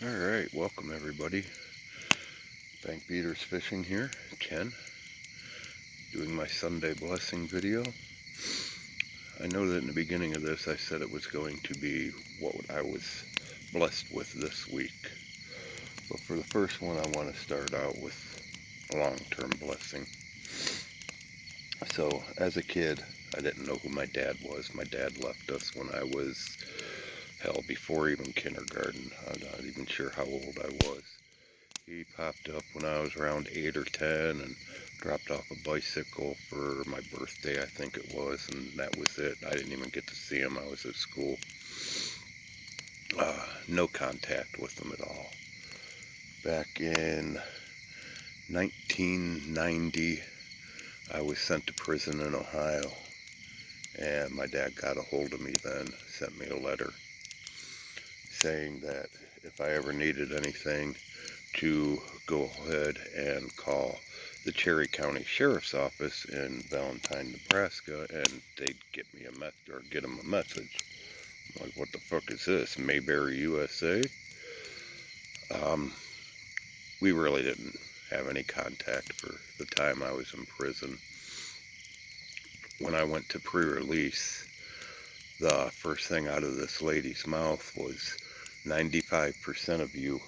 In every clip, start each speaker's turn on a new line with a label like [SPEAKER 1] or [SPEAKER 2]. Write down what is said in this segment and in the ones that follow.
[SPEAKER 1] Alright, welcome everybody. Bank Beaters Fishing here, Ken, doing my Sunday blessing video. I know that in the beginning of this I said it was going to be what I was blessed with this week. But for the first one I want to start out with a long-term blessing. So as a kid I didn't know who my dad was. My dad left us when I was, before even kindergarten. I'm not even sure how old I was. He popped up when I was around 8 or 10 and dropped off a bicycle for my birthday, I think it was, and that was it. I didn't even get to see him. I was at school. No contact with him at all. Back in 1990, I was sent to prison in Ohio, and my dad got a hold of me then, sent me a letter saying that if I ever needed anything, to go ahead and call the Cherry County Sheriff's Office in Valentine, Nebraska, and they'd get me get them a message. I'm like, what the fuck is this? Mayberry, USA? We really didn't have any contact for the time I was in prison. When I went to pre-release, the first thing out of this lady's mouth was 95% of you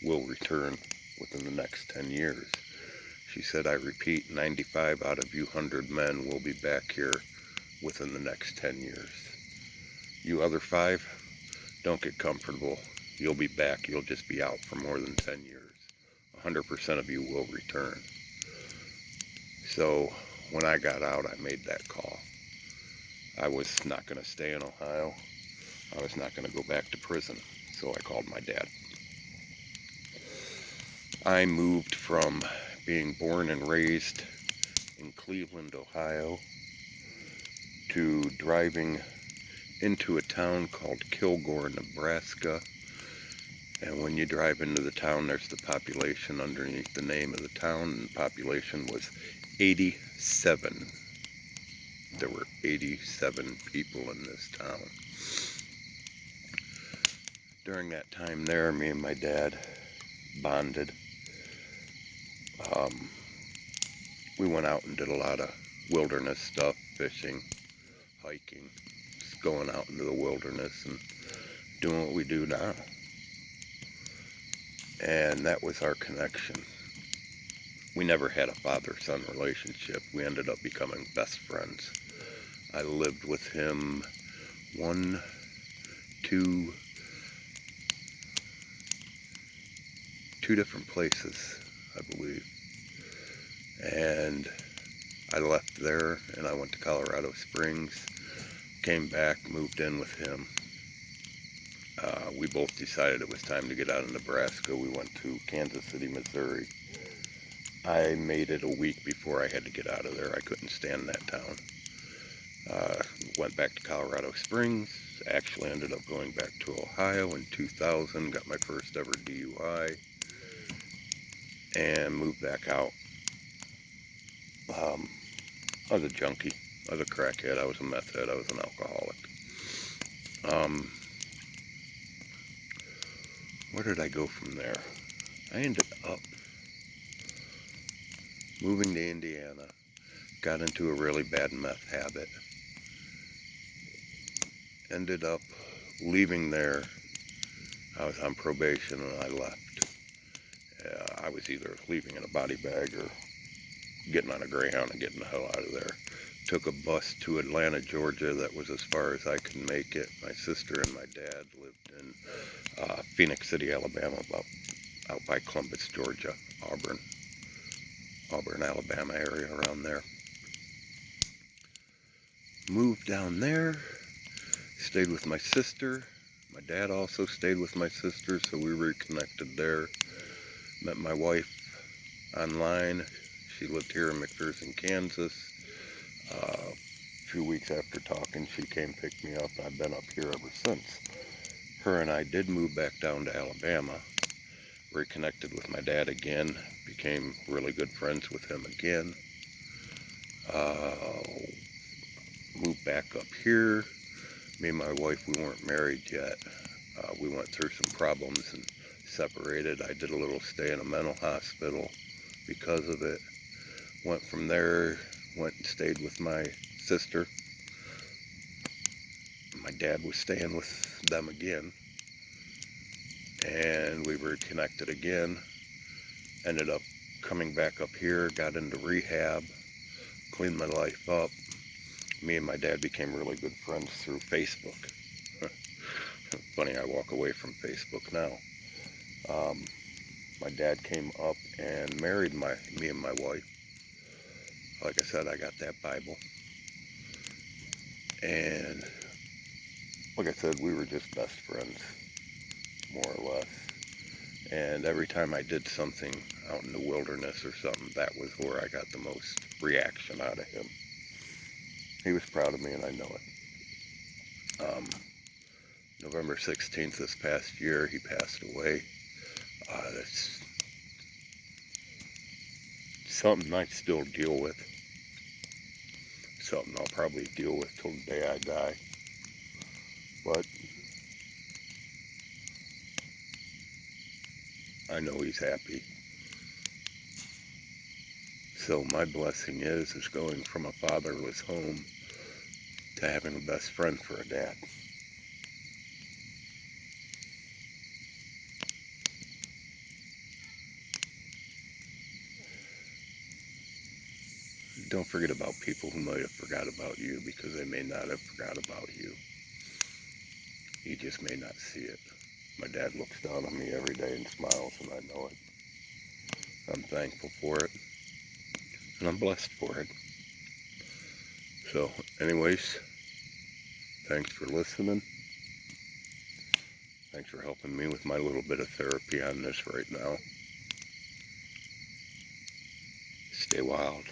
[SPEAKER 1] will return within the next 10 years. She said, I repeat, 95 out of you 100 men will be back here within the next 10 years. You other 5, don't get comfortable. You'll be back. You'll just be out for more than 10 years. 100% of you will return. So when I got out, I made that call. I was not going to stay in Ohio. I was not going to go back to prison. So I called my dad. I moved from being born and raised in Cleveland, Ohio, to driving into a town called Kilgore, Nebraska. And when you drive into the town, there's the population underneath the name of the town, and the population was 87. There were 87 people in this town. During that time there, me and my dad bonded. We went out and did a lot of wilderness stuff, fishing, hiking, just going out into the wilderness and doing what we do now. And that was our connection. We never had a father-son relationship. We ended up becoming best friends. I lived with him two different places, I believe. And I left there and I went to Colorado Springs, came back, moved in with him. We both decided it was time to get out of Nebraska. We went to Kansas City, Missouri. I made it a week before I had to get out of there. I couldn't stand that town. Went back to Colorado Springs. Actually ended up going back to Ohio in 2000. Got my first ever DUI. And moved back out. I was a junkie. I was a crackhead. I was a meth head. I was an alcoholic. Where did I go from there? I ended up moving to Indiana. Got into a really bad meth habit. Ended up leaving there. I was on probation and I left. I was either leaving in a body bag or getting on a Greyhound and getting the hell out of there. Took a bus to Atlanta, Georgia. That was as far as I could make it. My sister and my dad lived in Phoenix City, Alabama, about out by Columbus, Georgia, Auburn, Alabama area around there. Moved down there, stayed with my sister. My dad also stayed with my sister, so we reconnected there. Met my wife online. She lived here in McPherson, Kansas. A few weeks after talking, she came pick me up, and I've been up here ever since. Her and I did move back down to Alabama, reconnected with my dad again, became really good friends with him again. Moved back up here. Me and my wife, we weren't married yet. We went through some problems and separated. I did a little stay in a mental hospital because of it. Went from there, went and stayed with my sister. My dad was staying with them again, and we reconnected again. Ended up coming back up here, got into rehab, cleaned my life up. Me and my dad became really good friends through Facebook. Funny, I walk away from Facebook now. My dad came up and married me and my wife. Like I said, I got that Bible. And like I said, we were just best friends, more or less. And every time I did something out in the wilderness or something, that was where I got the most reaction out of him. He was proud of me, and I know it. November 16th this past year, he passed away. That's something I still deal with. Something I'll probably deal with till the day I die. But I know he's happy. So my blessing is going from a fatherless home to having a best friend for a dad. Don't forget about people who might have forgot about you, because they may not have forgot about you. You just may not see it. My dad looks down on me every day and smiles, and I know it. I'm thankful for it, and I'm blessed for it. So, anyways, thanks for listening. Thanks for helping me with my little bit of therapy on this right now. Stay wild.